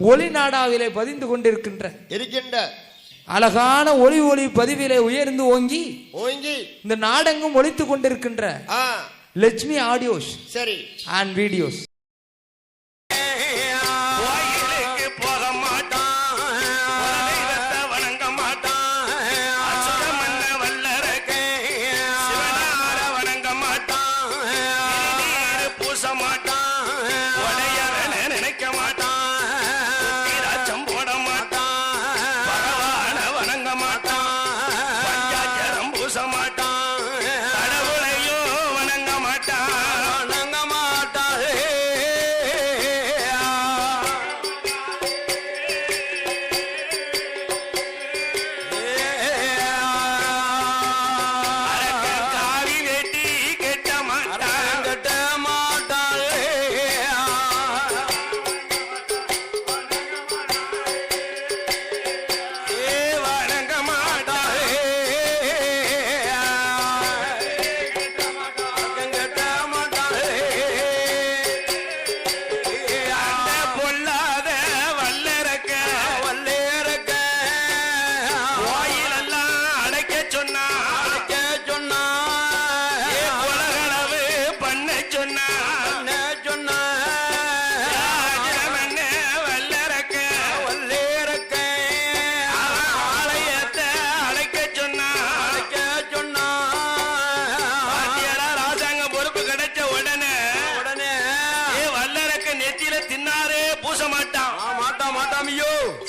ஒளி நாடாவிலே பதிந்து கொண்டிருக்கின்ற அழகான ஒளி பதிவிலே உயர்ந்து ஓங்கி இந்த நாடெங்கும் ஒலித்துக் கொண்டிருக்கின்ற லட்சுமி ஆடியோஸ் சரி அண்ட் வீடியோஸ்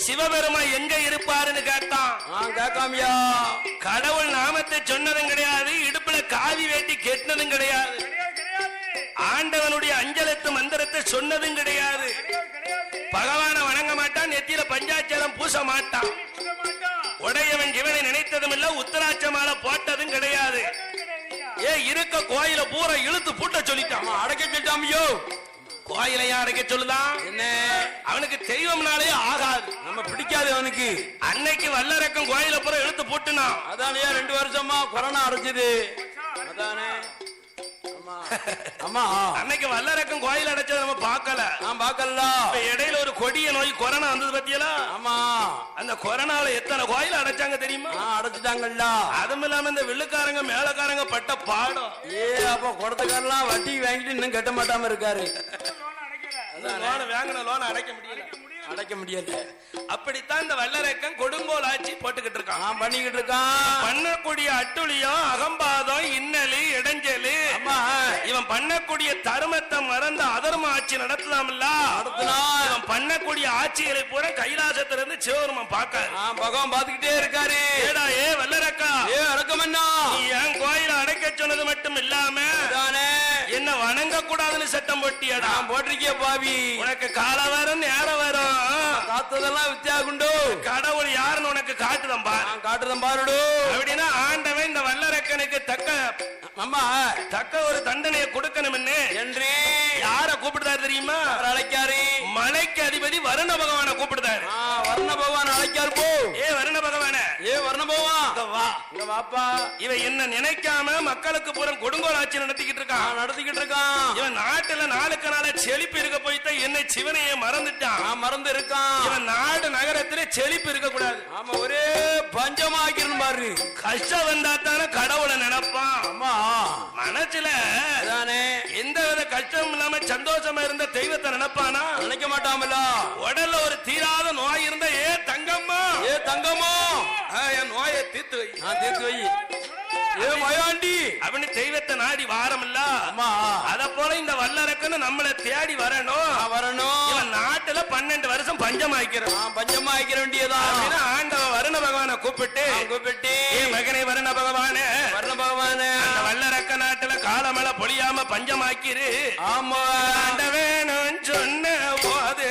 சிவபெருமா எங்க இருப்பாருன்னு கேட்டான். கடவுள் நாமத்தை சொன்னதும் கிடையாது, இடுப்புல காவி வேட்டி கெட்டினதும் கிடையாது, ஆண்டவனுடைய அஞ்சலத்து மந்திரத்தை சொன்னதும் கிடையாது, பகவான வணங்க மாட்டான், நெத்தியில பஞ்சாட்சரம் பூச மாட்டான், உடையவன் இவனை நினைத்ததும் இல்ல, உத்தராட்சமால போட்டதும் கிடையாது. இருக்க கோயில பூரா இழுத்து பூட்ட சொல்லிட்டான், அடைக்க சொல்லிட்டாமியோ. கோயிலையா அடைக்க சொல்லுதான், என்ன அவனுக்கு தெய்வம்னாலே ஆகாது, நம்ம பிடிக்காது அவனுக்கு. அன்னைக்கு வல்லரக்கம் கோயில பூரா இழுத்து பூட்டுனா, அதானே 2 வருஷமா கொரோனா அடைச்சது. அதானே ஆமா, அன்னைக்கு வல்லரக்கம் கோயில் அடைச்சது நம்ம பார்க்கல, நான் பார்க்கல. இடையில ஒரு கொடிய நோய் கொரோனா வந்தது பத்தியலா. ஆமா, அந்த கொரோனால எத்தனை கோயில் அடைச்சாங்க தெரியுமா? அடைச்சிட்டாங்கல்ல. அதுவும் இல்லாம இந்த வில்லுக்காரங்க மேலக்காரங்க பட்ட பாடம். அப்ப கொடுத்தக்காரெல்லாம் வட்டி வாங்கிட்டு இன்னும் கட்ட மாட்டாம இருக்காரு. லோன் அடைக்க முடியல. அப்படித்தான் இந்த வல்லரக்கன் கொடுங்கோல் ஆட்சி போட்டுக்கிட்டு இருக்கான், பண்ணிக்கிட்டு இருக்கான். பண்ணக்கூடிய அட்டுழியம், அகம்பாதம், இன்னலி, இடைஞ்சலு, இவன் பண்ணக்கூடிய தர்மத்தை மறந்த அதர்ம ஆட்சி நடத்தலாம்ல. இவன் பண்ணக்கூடிய ஆட்சிகளை பூரா கைலாசத்திலிருந்து சிவபெருமான் பார்க்காரு, பகவான் பார்த்துக்கிட்டே இருக்காரு. ஏடா ஏ வல்லரக்கா, அடக்கம் என்ன, என் கோயில அடைக்க சொன்னது மட்டும் இல்லாம என்ன வணங்க கூடாதுன்னு சட்டம் போட்டியடா. போட்டிருக்கிய பாவி, உனக்கு காலம் வரும் நேரம் வரும், காத்ததெல்லாம் வித்தியாகுண்டு, கடவுள் யாருன்னு உனக்கு காட்டுதம் பாருடு அப்படின்னா ஆண்டவன் இந்த வல்லரக்கனுக்கு தக்க ஒரு தண்டனையை கொடுக்கணும் என்று யார கூப்பிடுதாரு தெரியுமா? அழைக்காரு. மலைக்கு அதிபதி வருண பகவான கூப்பிடுதாரு. வருண பகவான் அழைக்காரு. போ வருண பகவான, வருண பகவான் வாப்பா. இவன் என்ன நினைக்காம மக்களுக்கு பூரா கொடுங்கோல் ஆட்சி நடத்திக்கிட்டு இருக்கான். இவன் நாட்டுல நாளுக்கு நாள செழிப்பு இருக்க போய்தான் என்னை சிவனையே மறந்து இருக்கான். இவன் நாடு நகரத்திலே செழிப்பு இருக்க கூடாது. ஆமா, ஒரே பஞ்சமாக்கிரும் பாரு. கஷ்டம் வந்தா தானே கடவுளை நினைப்பான். ஆமா, மனசுல எந்த வித கஷ்டம் இல்லாம சந்தோஷமா இருந்த தெய்வத்தை நினைப்பானா? நினைக்க மாட்டாமல. உடல்ல ஒரு தீராத நோய் இருந்தா, தங்கம்மா என் நோயை தீர்த்து வை அப்படின்னு தெய்வத்தை நாடி வாரமில்ல. அத போல இந்த வல்லரக்கன்னு நம்மளை தேடி வரணும். நாட்டுல 12 வருஷம் பஞ்சமாய்க்கிற வேண்டியதான். ஆண்டவ வருண பகவான கூப்பிட்டு மகனை வருண பகவானே வல்லரக்க நாட்டுல காலமழை பொழியாம பஞ்சமாக்கிரு. ஆமா, ஆண்டவேணும் சொன்ன போது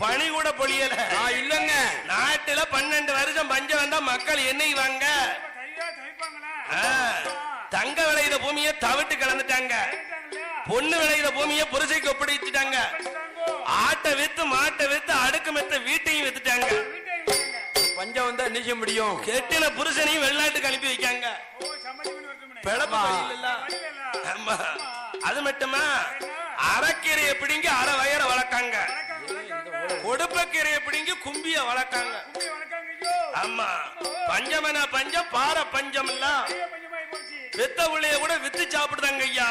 பனி கூட பொழியல இல்லங்க. நாட்டுல 12 வருஷம் பஞ்சம் வந்தா மக்கள் என்னைவாங்க? தங்க விளையிற பூமியை தவிட்டு கலந்துட்டாங்க, பொண்ணு விளையிற பூமியை புருஷைக்கு ஒப்படைச்சிட்டாங்க, ஆட்டை வித்து மாட்டை வித்து அடுக்கு மெத்த வீட்டையும் வித்துட்டாங்க. பஞ்சம் வந்தா என்ன செய்ய முடியும்? கெட்டின புருஷனையும் வெளிநாட்டுக்கு அனுப்பி வைக்காங்க. அது மட்டுமா, அரைக்கீரையை பிடிங்கி அரை வயரை வளர்க்காங்க, கொடுப்பக்கீரையை பிடிங்கி கும்பிய வளர்க்காங்க. ஆமா, பஞ்சமனா பஞ்சம், பார பஞ்சம் இல்ல, வித்த உள்ளே கூட வித்து சாப்பிடுறாங்க ஐயா.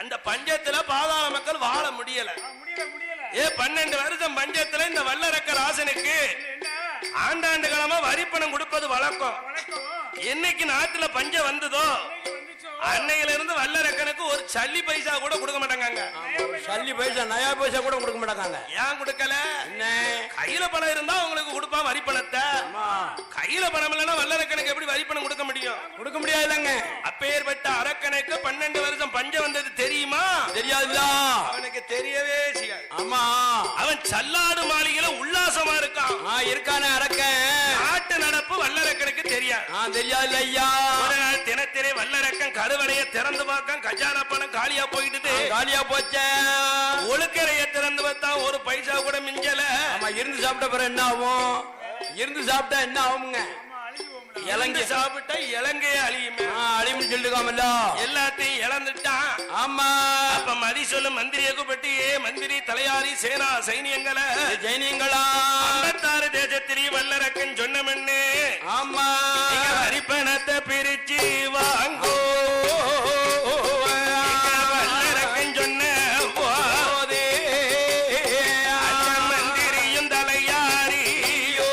அந்த பஞ்சத்துல பாதாள மக்கள் வாழ முடியல. 12 வருஷம் பஞ்சத்துல இந்த வல்லரக்க ராசனுக்கு ஆண்டாண்டு காலமா வரிப்பணம் கொடுப்பது வழக்கம். என்னைக்கு நாட்டுல பஞ்சம் வந்ததோ அன்னையில இருந்து வல்லரக்கனுக்கு ஒரு சல்லி பைசா கூட கொடுக்க மாட்டாங்க. சல்லி பைசா, நயா பைசா கூட கொடுக்க மாட்டாங்க. ஏன் கொடுக்கல? கையில பணம் இருந்தா உங்களுக்கு கொடுப்பான் வரி பணத்தை. கையில பணம் இல்லைன்னா வல்லரக்கனுக்கு எப்படி வரி பணம் கொடுக்க முடியும்? கொடுக்க முடியாது இல்லங்க. அப்பேற்பட்ட அரக்கனுக்கு 12 வருஷம் பஞ்சம் வந்தது தெரியுமா? தெரியாதுல்ல. அவனுக்கு தெரியவே செய்யாது. ஆமா, அவன் சல்லாடு மாளிகையில உல்லாசமா இருக்கான். இருக்கானே அரக்கன். நாட்டு நடப்பு வல்லரக்கனுக்கு தெரியாது. தெரியாது ஐயா. ஒரு நாள் தினத்திலே வல்லரக்கன் கருவறைய திறந்து பார்க்க, கஜானா பணம் காலியா போயிட்டு, காலியா போச்ச. ஒழுக்கறைய திறந்து பார்த்தா ஒரு பைசா கூட மிஞ்சல. இருந்து சாப்பிட்ட பிறகு என்ன ஆகும்? இருந்து சாப்பிட்டா என்ன ஆகுங்க? இலங்கை சாப்பிட்டா இலங்கையே அழியுமே. அழியும்னு சொல்லிருக்காமல்ல, எல்லாத்தையும் இழந்துட்டான். ஆமா, அப்ப மதி சொல்லு மந்திரியை கூப்பிட்டு, மந்திரி தலையாரி சேனா சைனியங்களா 56 தேசத்திலே வல்லரக்கன் சொன்ன மண்ணு. ஆமா, வரிப்பணத்தை பிரிச்சு வாங்கோ. வல்லரக்கன் சொன்ன போதே மந்திரியும் தலையாரியோ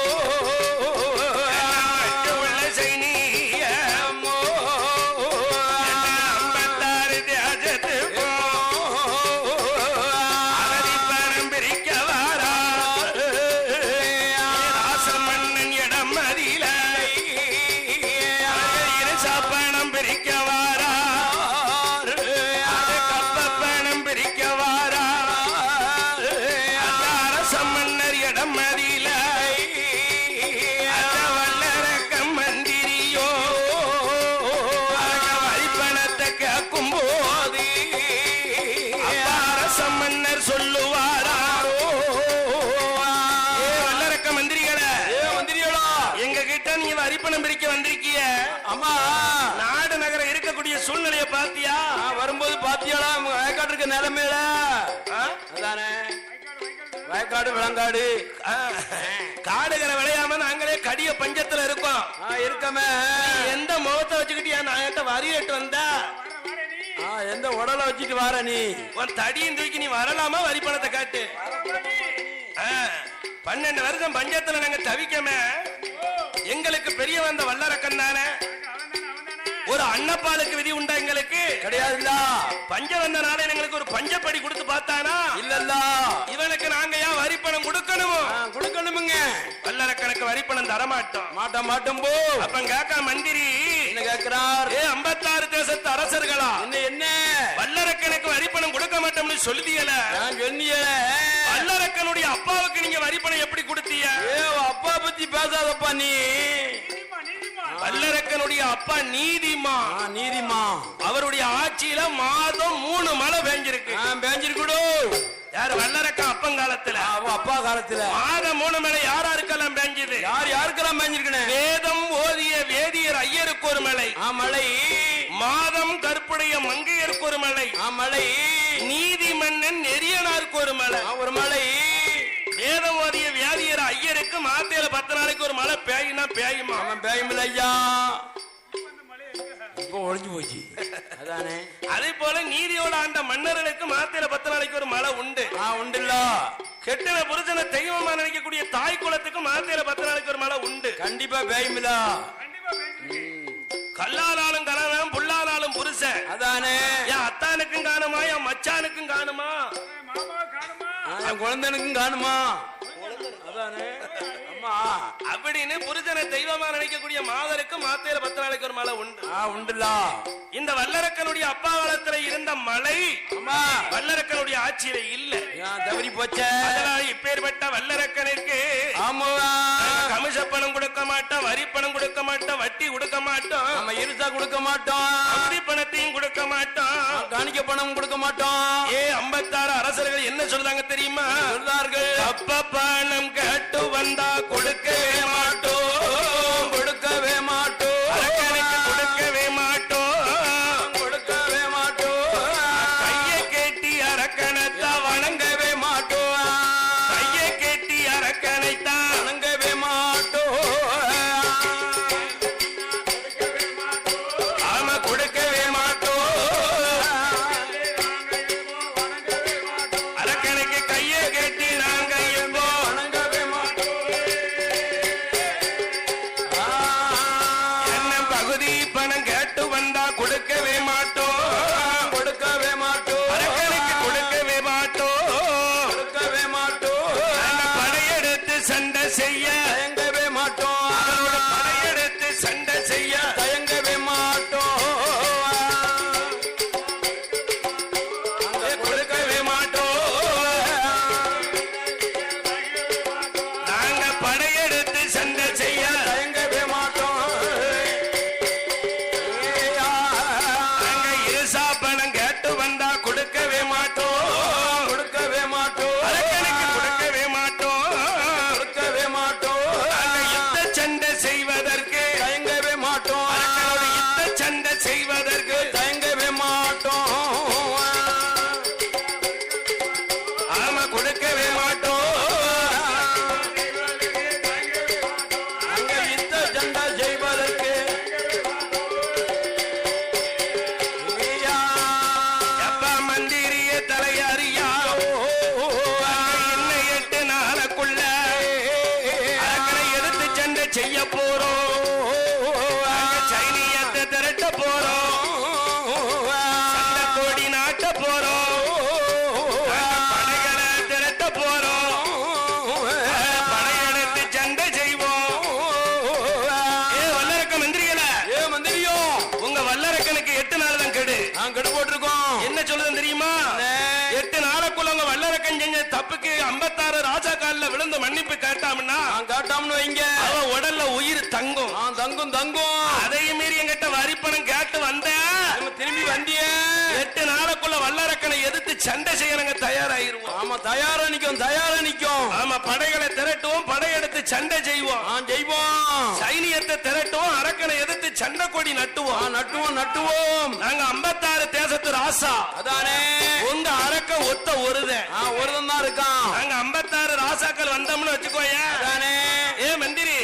உள்ள சைனியமோ 56 தேசத்துக்கோ வரிப்பணம் பிரிக்க வாரா. ராசமன்னன் இடம் மதியில சாப்பணம் பிரிக்க வாரா. கப்பப்பணம் பிரிக்க வாரா. அரசமன்னர் இடம் மதியில வல்லரக்கம் மந்திரியோ வரிப்பணத்தை கேட்கும் போது அரசமன்னர் சொல்லுவாரா, வல்லரக்க மந்திரிகள, மந்திரிகளா, எங்க கிட்ட நீங்க வரிப்பணம் பிரிக்க வந்திருக்கிய. அம்மா, நாடு நகரம் இருக்கக்கூடிய சூழ்நிலையை பாத்தியா? வரும்போது பாத்தியாடா வயக்காடு இருக்க நிலைமையில? அதானே வயக்காடு விளங்காடு காடுகளை விளையாம நாங்களே கடிய பஞ்சத்துல இருக்கோம். இருக்கமே, எந்த முகத்தை வச்சுக்கிட்டு நான் வரி ஏட்டு வந்தா? எந்த உடலை வச்சுட்டு வர நீ? உன் தடியும் தூக்கி நீ வரலாமா? வரி பணத்தை காட்டு. 12 வருஷம் பஞ்சத்துல நாங்க தவிக்கமே. எங்களுக்கு பெரிய வந்த வல்லரக்கன் தானே. ஒரு அன்னப்பாலுக்கு விதி உண்டா? எங்களுக்கு கிடையாதுல்ல. பஞ்சம் வந்த நாளே எங்களுக்கு ஒரு பஞ்சப்படி கொடுத்து பார்த்தானா? இல்லல்ல. இவனுக்கு நாங்க ஏன் வரிப்பணம் கொடுக்கணுமோ? கொடுக்கணுமுங்க. வல்லரக்கனுக்கு வரிப்பணம் தரமாட்டோம். மாட்டோம் போ. அப்ப கேட்க மந்திரி என்ன கேட்கிறார்? 56 தேசத்து அரசர்களா என்ன வல்லரக்கனுக்கு வரிப்பணம் கொடுக்க மாட்டோம்னு சொல்லியல. சொன்னியல. வல்லரக்கனுடைய அப்பாவுக்கு நீங்க வரிப்பணம் எப்படி கொடுத்தீங்க? அப்பா பத்தி பேசாதப்பா நீ. வல்லரக்கனுடைய அப்பா நீதிமா. அவருடைய ஆட்சியில மாதம் 3 மழை பெஞ்சிருக்கு. யாரு? வல்லரக்க அப்பங்காலத்துல, அப்பா காலத்துல மாதம் 3 மழை யாருக்கெல்லாம் பெஞ்சது? யாருக்கெல்லாம் பெஞ்சிருக்கு? வேதம் ஓதிய வேதியர் ஐயருக்கு ஒரு மழை. மழை. மாதம் கற்புடைய மங்கையருக்கு ஒரு மழை. மழை. நீதி மன்னன் நெறியனாருக்கு ஒரு மழை. வேதம் ஓதிய வியாதியர் ஐயருக்கு மாத்தையில 10 நாளைக்கு ஒரு மழை பேயுனா பேயுமா? பேயுமில்ல ஐயா, ஒழிஞ்சு போச்சு. அதானே. அதே போல நீதியோட ஆண்ட மன்னர்களுக்கு மாத்தையில 10 நாளைக்கு ஒரு மழை உண்டு. உண்டுல்ல. கெட்டின புருஷனை தெய்வமா நினைக்கக்கூடிய தாய் குலத்துக்கு மாத்தையில 10 நாளைக்கு ஒரு மழை உண்டு. கண்டிப்பா பேயுமில்ல. கல்லானாலும் கணவன், புல்லானாலும் புருஷன். அதானே. என் அத்தானுக்கும் காணுமா, என் மச்சானுக்கும் காணுமா, என் குழந்தைனுக்கும் காணுமா? அதானே அம்மா அப்படின்னு புருஷனை தெய்வமா நினைக்கக்கூடிய மாதருக்கு மாத்தையில 10 நாளைக்கு ஒரு மழை உண்டு. உண்டுல இந்த வல்லரக்கனுடைய அப்பா காலத்துல இருந்த மழை அம்மா வல்லரக்கனுடைய ஆட்சியில இல்ல, தவறி போச்சே. அதனால இப்பேற்பட்ட வல்லரக்கனுக்கு ஆமாவா கமிஷ பணம் கொடுக்க மாட்டோம், வரி பணம் கொடுக்க மாட்டோம், வட்டி கொடுக்க மாட்டோம், நம்ம இருசா கொடுக்க மாட்டோம், அப்படி பணத்தையும் கொடுக்க மாட்டோம், காணிக்க பணம் கொடுக்க மாட்டோம். 56 அரசர்கள் என்ன சொல்றாங்க தெரியுமா? சொல்றார்கள் அப்ப பணம் கேட்டு வந்தா கொடுக்கவே மாட்டோம், கொடுக்கவே மாட்டோம், அரக்கனுக்கு கொடுக்கவே மாட்டோம், கொடுக்கவே மாட்டோம், கையை கேட்டி அரக்கனைத்தான் வணங்கவே மாட்டோம், கையை கேட்டி அரக்கனைத்தான் வணங்கவே மாட்டோம், ஆமா கொடுக்கவே மாட்டோம், அரக்கனுக்கு கையை கேட்டி நாங்க இப்போ வணங்கவே மாட்டோம். என்ன பகுதி பணம் கேட்டு வந்தா கொடுக்கவே மாட்டோம், கொடுக்கவே மாட்டோம், அரக்கனுக்கு கொடுக்கவே மாட்டோம், கொடுக்கவே மாட்டோம், நாங்க படையெடுத்து சண்டை செய்ய தயங்கவே மாட்டோம், படையெடுத்து சண்டை செய்ய தயங்கவே மாட்டோம், கொடுக்கவே மாட்டோம், நாங்க படையெடுத்து சண்டை செய்ய தயங்கவே மாட்டோம். நாங்க இருசா பணம் கேட்டு வந்தா கொடுக்கவே மாட்டோம், கொடுக்கவே மாட்டோம், அரக்கனுக்கு கொடுக்கவே மாட்டோம், கொடுக்கவே மாட்டோம், நாங்க யுத்த சண்டை செய்வதற்கு தயங்கவே மாட்டோம், அரக்கனோட யுத்த சண்டை செய்வதற்கு தயங்கவே மாட்டோம், ஆமா கொடுக்கவே மாட்டோம், அங்க யுத்த சண்டை செய்வதற்கு எப்பா மந்திரிய தலையாரியா இன்னும் 8 நாளுக்குள்ள அரக்கனை எடுத்து சண்டை செய்ய போறோம், நாங்க சைனியத்தை திரட்ட போறோம், சண்டை கோடி நாட்ட போறோம், நாங்க படைகளை திரட்ட போறோம், படையெடுத்து சண்டை செய்வோம். ஏ வல்லரக்க மந்திரிகள, ஏ மந்திரியோ உங்க வல்லரக்கனுக்கு 8 நாள் தான் கெடு. நான் கெடு போட்டிருக்கோம். என்ன சொல்லுதுன்னு தெரியுமா? 8 நாளுக்குள்ள உங்க வல்லரக்கன் செஞ்ச தப்புக்கு 56 ராஜா கால்ல விழுந்து மன்னிப்பு கேட்டாம்னா நான் காட்டாமனு வைங்க அவன் உடல்ல உயிர் தங்கும். நான் தங்கும் தங்கும். அதையும் மீறி என்கிட்ட வரிப்பணம் கேட்டு வந்த நம்ம திரும்பி வந்தியே 8 நாளுக்குள்ள வல்லரக்கனை எதிர்த்து சண்டை செய்ய நாங்க தயாராயிருவோம். ஆமா தயாரா நிக்கும் தயாரா நிக்கும். ஆமா படைகளை திரட்டுவோம், படையெடுத்து சண்டை செய்வோம், நான் ஜெயிப்போம். சைனியத்தை திரட்டுவோம், அரக்கனை எதிர்த்து சண்டை கொடி நட்டுவோம். நட்டுவோம் நட்டுவோம். நாங்க 56 தேசத்து ராசா, அதானே உங்க அரக்க ஒத்த ஒருதன், ஒருதன் தான் இருக்கான். நாங்க 56 ராசாக்கள் வந்தோம்னு வச்சுக்கோய. அதானே ஏ மந்திரி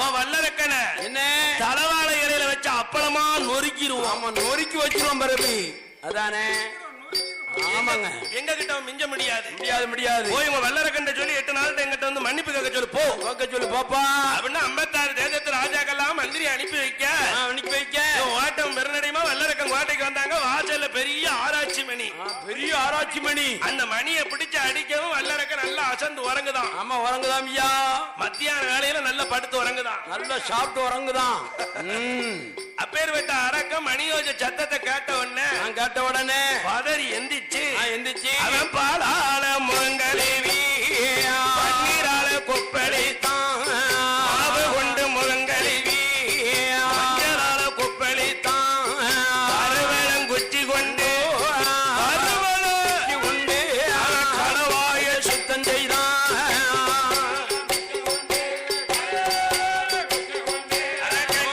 உன் வல்லரக்கனை என்ன தலவாழை இலையில வச்ச அப்பளமா நொறுக்கிடுவோம். ஆமா நொறுக்கி வச்சிருவோம் பரபி. அதானே ஆமாங்க. எங்க கிட்ட அவன் மிஞ்ச முடியாது முடியாது முடியாது. போய் உங்க வல்லரக்கண்ட சொல்லி 8 நாள் எங்கிட்ட வந்து மன்னிப்பு கேட்க சொல்லு போ. ஓகே சொல்லு பாப்பா. அப்படின்னா 56 தேசத்து ராஜாக்கெல்லாம் மந்திரி அனுப்பி வைக்க அன்னைக்கு வைக்க ஓட்டம் பெருநடைமா வல்லரக்கன் கோட்டைக்கு வந்தாங்க. வாசல்ல பெரிய ஆராய்ச்சி மணி, பெரிய ஆராய்ச்சி மணி. அந்த மணியை பிடிச்சு அடிக்கவும் வல்லரக்கன் நல்லா அசந்து உறங்குதான். ஆமா உறங்குதாம் ஐயா. மத்தியான வேலையில நல்லா படுத்து உறங்குதான், நல்லா சாப்பிட்டு உறங்குதான். அப்பேற்பட்ட அரக்கம் மணியோஜ சத்தத்தை கேட்ட உடனே நான் கேட்ட உடனே பதறி எந்திரிச்சு எந்திரிச்சு அவன் பாலால முருங்கலிவி பன்னீரால கொப்பளி மாவு கொண்டு முருங்கலிவி மஞ்சளால கொப்பளி அறுவலங்குச்சி கொண்டு அறுவலி கொண்டு கடவாய சுத்தம் செய்தான்.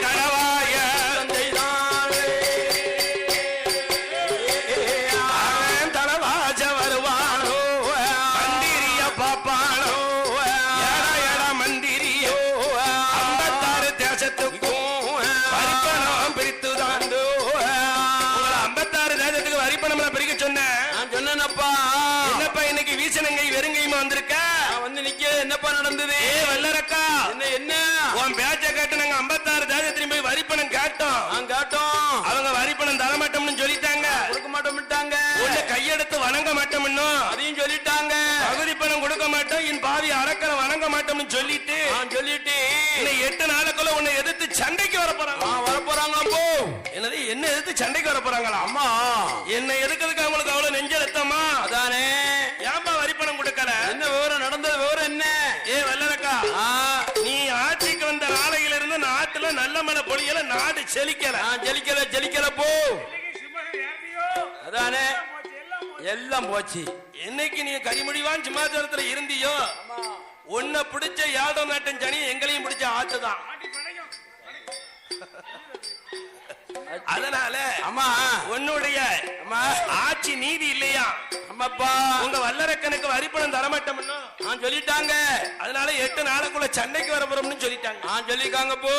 கடவாய அவன் தலவாஜ வருவானோ, மந்திரிய பாப்பானோ, எடா எடா மந்திரியோ 56 தேசத்துக்கும் வரிப்பணம் பிரித்துதான். 56 தேசத்துக்கு வரிப்பணம் பிரிக்க சொன்னேன். நான் சொன்னேனப்பா. என்னப்பா இன்னைக்கு வீசனங்கை வெறுங்கையுமா வந்திருக்க? வந்து நிக்க என்னப்பா நடந்தது? ஏ வல்லரக்கா, என்ன என்ன உன் பேச்ச கேட்டு நாங்க 56 தேசத்திலையும் போய் வரிப்பணம் கேட்டோம். நான் கேட்டோம். அவங்க வரிப்பணம் தரமாட்டோம்னு சொல்லிட்டாங்க. கொடுக்க மாட்டோம்ட்டாங்க. உன்னை கையெடுத்து வணங்க மாட்டோம், அதையும் சொல்லிட்டாங்க. பகுதி பணம் கொடுக்க மாட்டோம், என் பாவி அரக்கனை வணங்க சொல்லிட்டு சொல்லிட்டு இன்னும் 8 நாளுக்குள்ள உன்னை எதிர்த்து சண்டைக்கு வர போறாங்க. வரப்போறாங்களா போ? என்னது என்ன எதிர்த்து சண்டைக்கு வர போறாங்களா? அம்மா என்ன எதுக்குறதுக்கு அவங்களுக்கு அவ்வளவு நெஞ்செழுத்தமா? அதானே. ஏன்பா வரி பணம் கொடுக்கல? என்ன விவரம் நடந்தது? விவரம் என்ன? ஏ வல்லரக்கா, நீ ஆட்சிக்கு வந்த நாளையில இருந்து நாட்டுல நல்ல மழை பொழியல, நாடு செழிக்கல. ஜெலிக்கல போ. அதானே எல்லாம் போச்சு. என்னைக்கு நீ கரிமுடிவான் சிம்மாசனத்துல இருந்தியோ உன்னை பிடிச்ச யாதவ நாட்டன் சனி எங்களையும் பிடிச்ச ஆத்துதான். அதனால அம்மா உன்னுடைய ஆட்சி நீதி இல்லையா? அம்மாப்பா உங்க வல்லரக்கனுக்கு வரிப்பணம் தரமாட்டோம்னு சொல்லிட்டாங்க. அதனால 8 நாளுக்குள்ள சண்டைக்கு வர போறோம்னு சொல்லிட்டாங்க. சொல்லிருக்காங்க போ.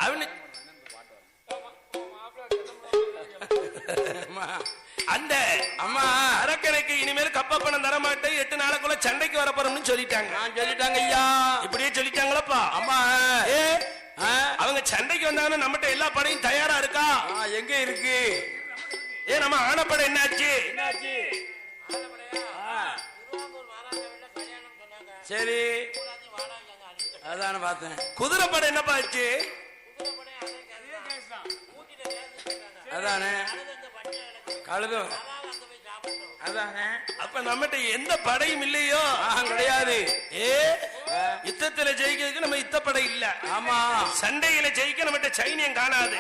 அவனு அந்த அம்மா அரக்கனுக்கு இனிமேல் கப்ப பணம் தரமாட்டேன், 8 நாளுக்குள்ள சண்டைக்கு வர போறோம்னு சொல்லிட்டாங்க. சொல்லிட்டாங்க ஐயா. இப்படியே சொல்லிட்டாங்களப்பா. அம்மா அவங்க சண்டைக்கு வந்தாங்கன்னா நம்மகிட்ட எல்லா படையும் தயாரா இருக்கா? எங்க இருக்கு? நம்ம ஆனப்படை என்னாச்சு? சரி அதான பார்த்தேன். குதிரைப்படை என்னப்பா ஆச்சு? அதானே கழுது. அதானே அப்ப நம்மகிட்ட எந்த படையும் இல்லையோ? கிடையாது. யுத்தத்துல ஜெயிக்கிறதுக்கு நம்ம யுத்தப்படை இல்ல. ஆமா. சண்டையில ஜெயிக்க நம்மகிட்ட சைனியம் காணாது.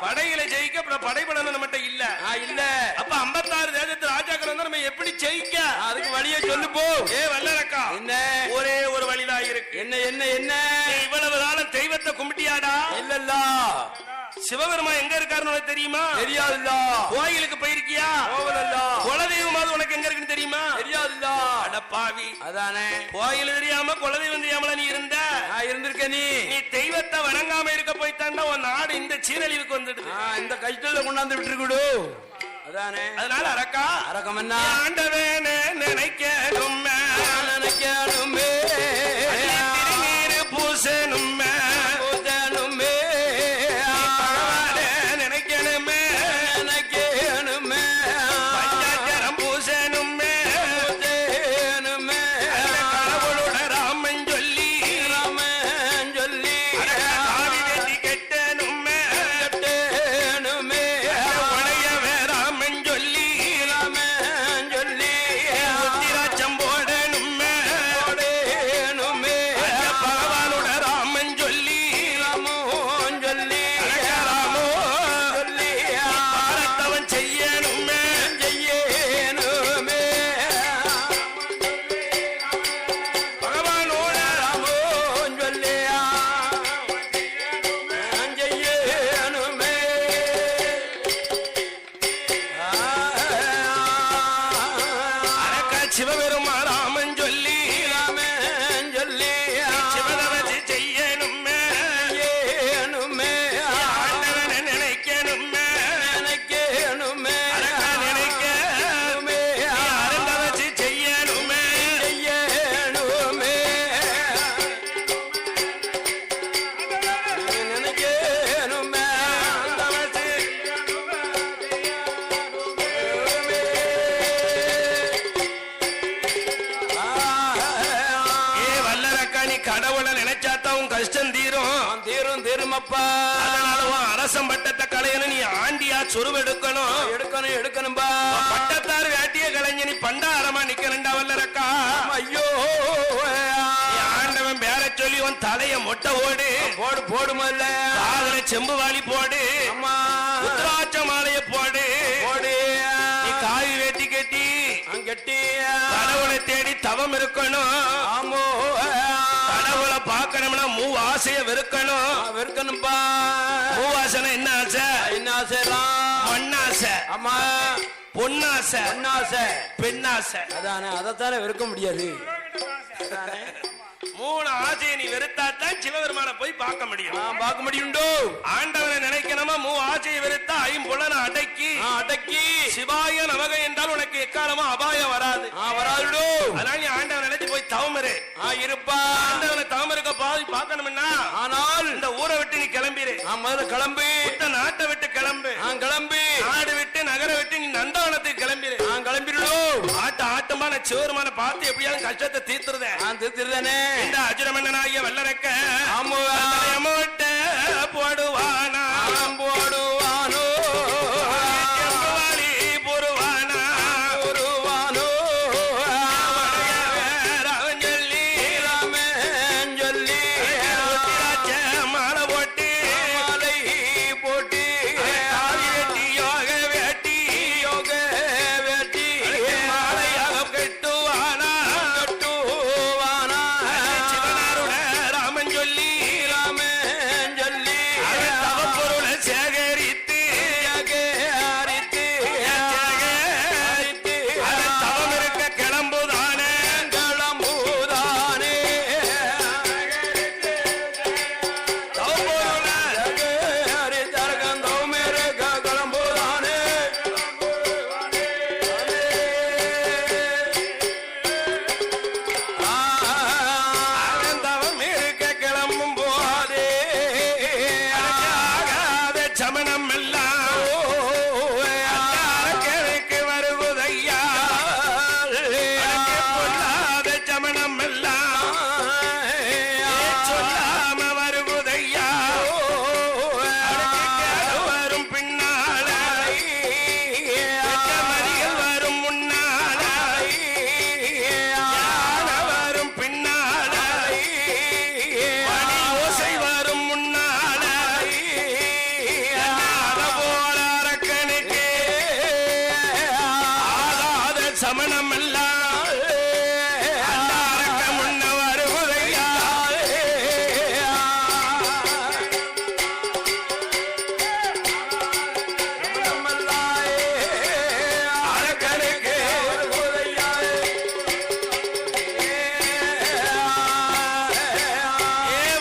படையில ஜெயிக்க படைபலம் நம்மகிட்ட இல்ல. இல்ல. அப்ப 56 தேசத்து ராஜாக்கள் வந்து நம்ம எப்படி ஜெயிக்க? அதுக்கு வழியை சொல்லு போ. வல்லரக்கா, என்ன ஒரே ஒரு வழிதான் இருக்கு. என்ன என்ன என்ன? இவ்வளவு காலம் தெய்வத்தை கும்பிட்டியாடா? இல்லல்ல. சிவபெருமா எங்க இருக்காருன்னு தெரியுமா? தெரியாதுல்ல. கோயிலுக்கு போயிருக்கியா? போகலல்ல. குலதெய்வமாவது உனக்கு எங்க இருக்குன்னு தெரியுமா? தெரியாதுல்ல. அட பாவி. அதானே கோயில் தெரியாம குலதெய்வம் தெரியாமல நீ இருந்த? இருந்திருக்க. நீ தெய்வத்தை வணங்காம இருக்க போய்த்தாண்டா உன் நாடு இந்த சீரழிவுக்கு வந்துடுது. இந்த கஷ்டத்துல கொண்டாந்து விட்டுருக்குடு. அதானே. அதனால அரக்கம் என்ன? ஆண்டவேனே நினைக்கணும் நினைக்கணும் திருநீரு பூசணும் அரசம் பட்டத்தை கலையணும். நீ ஆண்டியா சொருவெடுக்கணும். பட்டத்தாறு வேட்டிய கலைஞ நீ பண்டாரமா நிக்கலண்டா வல்லரக்கா. ஐயோ ஆண்டவன் பேர சொல்லி உன் தலைய மொட்டை ஓடு போடு முதல்ல. காதல செம்பு வாலி போடு. உத்ராட்ச மாலைய போடு. நீ காவி வேட்டி கட்டி கடவுளை தேடி தவம் இருக்கணும். ஆமோ கடவுளை பார்க்கணும்னா மூவாசைய வெறுக்கணும்பா. மூவாசனை என்ன ஆசை? என்ன ஆசை? மண்ணாசை. ஆமா. பொன்னாசை. பெண்ணாசை. அதானே அதைத்தானே வெறுக்க முடியாது. 3 ஆசையை நீ வெறுத்தாத்தான் சிவபெருமான போய் பார்க்க முடியும். பார்க்க முடியுண்டோ? ஆண்டவனை நினைக்கணுமா? 3 ஆசையை வெறுத்தா 5 புலனை அடக்கி சிவாய நமக என்றால் உனக்கு எக்காலமா அபாயம் வராது. வராதுடோ. அதனால நீ ஆண்டவனை நினைச்சு போய் தவமிரு. இருப்பா. ஆண்டவனை தவம் இருக்க பார்க்கணும்னா ஆனால் இந்த ஊரை விட்டு நீ கிளம்பிரு. முதல்ல கிளம்பு. நாட்டை விட்டு கிளம்பு. கிளம்பு. நாடு விட்டு நகர விட்டு நீ நந்தவனத்துக்கு கிளம்பிரு. கிளம்பிடுவோம். ஆட்டமா சிவருமான பார்த்து எப்படியாவது கஷ்டத்தை தீர்த்துருதானே இந்த அஜுரமன்னனாகிய வல்லரக்க மூட்ட போடுவானா போடுவானோ செம்புவாளி பொறுவானா ஒருவானோ அவன் சொல்லி ராமன் சொல்லி ருத்திராட்ச மாலை போட்டு மாலை போட்டி தாலி வெட்டி யோக வேட்டி யோக வேட்டி மாலையாக கட்டுவானா கட்டுவானா சிவனாருட ராமன் சொல்லி ராமன் சொல்லி தவப்பொருளை சேகரித்து சேகரித்து சேகரித்து அது தவம் இருக்க கிளம்புதானே கிளம்புதானே தவப்பொருளை சேகரித்தரகந்தோம் இருக்க கிளம்புதானே அவன் தவம் இருக்க கிளம்பும் போதே ஆகாத சமணம் எல்லாம் அரக்கனுக்கு வருவதையா பொல்லாத சமணம் எல்லாம் சொல்லாம வருவதையா வரும் பின்னால மதிகள் வரும் முன்னால யானை வரும் பின்னால மணி ஓசை வரும் முன்னால அத போல அரக்கனுக்கு ஆகாத சமணம் எல்லாம் அந்த அரக்க முன்ன வருவதையா அரக்கனுக்கு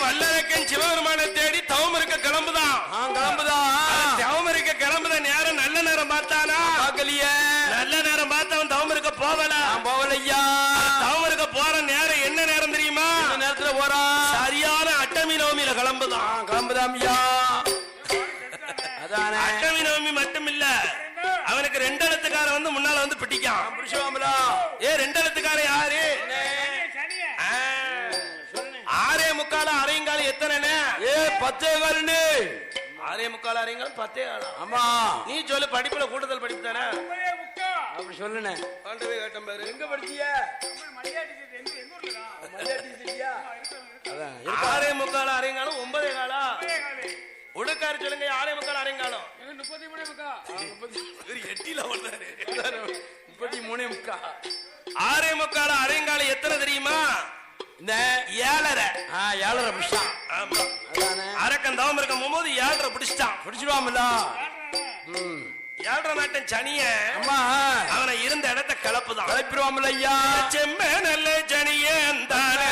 வல்லரக்கன் சிவபெருமானை தேடி தவம் இருக்க கிளம்புதான் தவம் இருக்க கிளம்புத நேரம் நல்ல நேரம் பார்த்தானா நல்ல நேரம் பார்த்து அவன் தவம் இருக்க போவல தவம் இருக்க போற நேரம் என்ன நேரம் தெரியுமா நேரத்துல போறான் சரியான அட்டமி நவமியில கிளம்புதான் கிளம்புதாமியா அதானே அட்டமி நவமி மட்டும் இல்ல அவனுக்கு ரெண்டு எழுத்துக்கார வந்து முன்னால வந்து பிடிக்கான் பிடிச்சுவாமலா ரெண்டு எழுத்துக்கார யாரு ஆறே முக்கால அரையங்கால எத்தனை பத்தே காலு ஆறே முக்கால அரையங்கால 10 காலம் ஆமா நீ சொல்லு படிப்புல கூடுதல் படிப்பு தானே அப்படி சொல்லுனே ஆண்டவே கேட்டம் பாரு எங்க படிச்சிய ஆறே முக்கால அரையங்காலம் 9 காலா உடுக்காரு சொல்லுங்க ஆறே முக்கால் அரையங்காலம் 8 ஓடுறாரு 33 முக்கா ஆறே முக்கால அரையங்காலம் எத்தனை தெரியுமா இந்த 7:30 7:30 பிடிச்சான் ஆமா அதானே அரக்கன் தவம் இருக்கும் போது 7:30 பிடிச்சிட்டான் பிடிச்சிடுவாமல 7:30 நாட்டம் சனிய அம்மா அவனை இருந்த இடத்தை கிளப்புதான் கிளப்பிடுவாமல ஐயா செம்ம நல்ல சனியன் தானே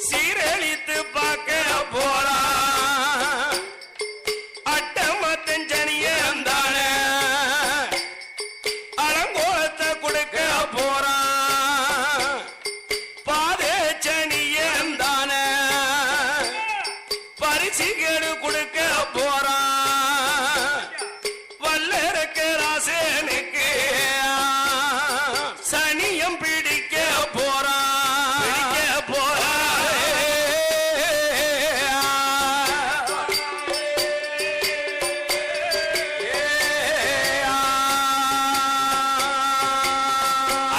சீரழித்து பார்க்க போறான் அட்டமத்தன் சனியன் தானே அலங்கோலத்தை கொடுக்க போறான் பாதே சனியன் தானே பரிசுகேடு கொடுக்க போறான் வல்லரக்க ராசனுக்கு சனியம் பிடிக்க போறான் பிடிக்க போறான்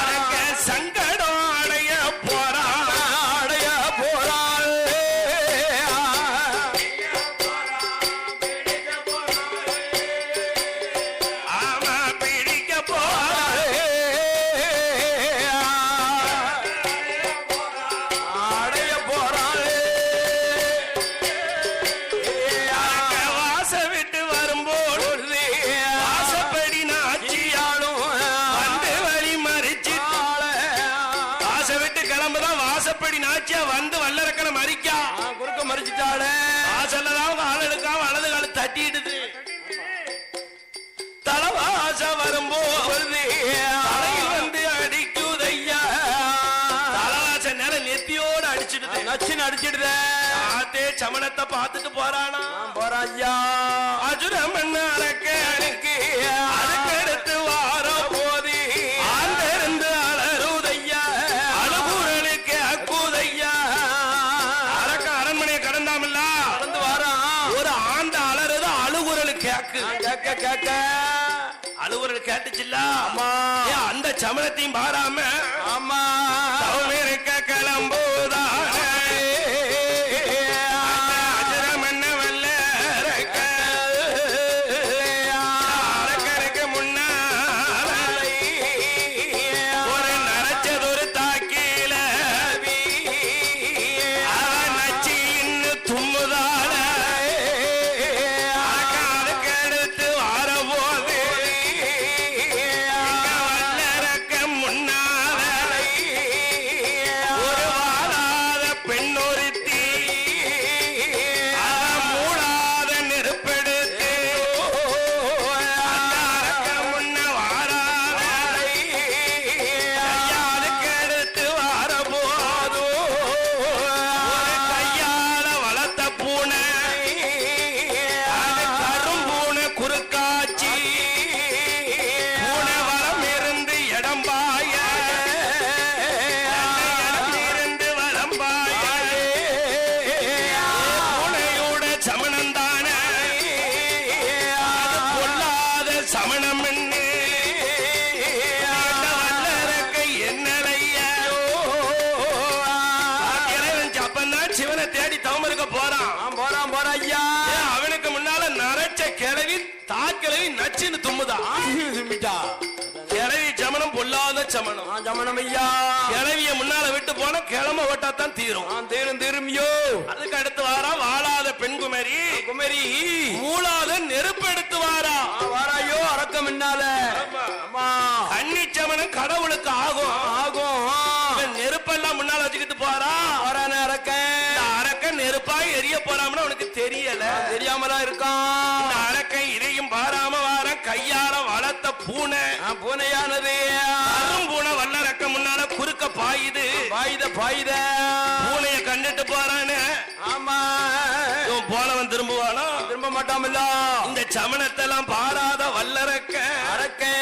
அரக்க சங்கடம் அடைய போறான் அடைய போறான் ஆமா பிடிக்க போறான் அடைய போறான் அரக்க வாச விட்டு வரும்போது வாசப்படி நாச்சியாலும் வந்து வழி மறிச்சு வாச விட்டு கிளம்புதான் வாசப்படி நாச்சியா வந்து வல்லரக்கனை மறிக்கா குறுக்க மறிச்சிட்டாளே வாசல்லதான் கால் எடுக்காம வலது கால தட்டிடுது தலவாச வரும்போது தலையில் வந்து அடிக்குதையா தலவாச நேரம் நெத்தியோடு அடிச்சிடுது நச்சுன்னு அடிச்சிடுத ஆத்தே சமணத்தை பார்த்துட்டு போறானா போறான் ஐயா அஜுரமன் அரக்கனுக்கு அதுக்கு எடுத்து வார போதி ஆல கேட்க அலுவலர் கேட்டுச்சுல்ல ஆமா ஏன் அந்த சமணத்தையும் பாராம ஆமா தவம் இருக்க கிளம்புதான் அஜரமன்ன வல்லரக்க அரக்கருக்கு முன்னால ஒரு நரைச்சதொரு தாக்கீல அவன் நச்சு இன்னும் தும்முதால அதுக்கு அடுத்து வாரபோது எங்க வல்லரக்க முன்னால ஒரு வாழாத பெண்ணொருத்தி அவன் மூடாத நெருப்பெடுத்து அந்த அரக்க முன்ன வாராத கையாளுக்கு எடுத்து வாரபோது ஒரு கையால வளர்த்த பூனை அது கரும்பூனை குறுக்காச்சி பூனை வரம் இருந்து இடம்பாய இருந்து வளம்பாய பூனையோட சமணந்தானே அது பொல்லாத சமணம் என்ன வல்லரக்கை என்னலையா அப்பந்தான் சிவனை தேடி தவம் இருக்க போறான் போறான் போற ஐயா ஏன் அவனுக்கு முன்னால நரைச்ச கிளவி தாக்கிழவி நச்சுன்னு தும்முதா சுமிட்டா கிளவி சமணம் பொல்லாத சமணம் ஜமனம் ஐயா கிளவிய முன்னால விட்டு போனா கிளம்ப ஓட்டாத்தான் தீரும் நான் தேரும் அதுக்கு அடுத்து வாரா வாழாத பெண் குமரி குமரி மூளாத நெருப்பு எடுத்து வாரா வாராயோ அரக்கம் என்னால அம்மா கன்னி சமணம் கடவுளுக்கு ஆகும் ஆகும் இவன் நெருப்பெல்லாம் முன்னால வச்சுக்கிட்டு போறா வரான அரக்கன் இந்த அரக்கன் நெருப்பாய் எரிய போறாம்னு அவனுக்கு தெரியல தெரியாமலா இருக்கான் இந்த அரக்கன் இதையும் பாராம வார கையால வளர்த்த பூனை பூனையானது பூனை வல்லரக்க முன்னால குறுக்க பாயுது பாயுத பூனைய கண்டுட்டு போறானு ஆமா இவன் போனவன் திரும்புவானோ திரும்ப மாட்டாமல்ல இந்த சமணத்தெல்லாம் பாராத வல்லரக்க அரக்கன்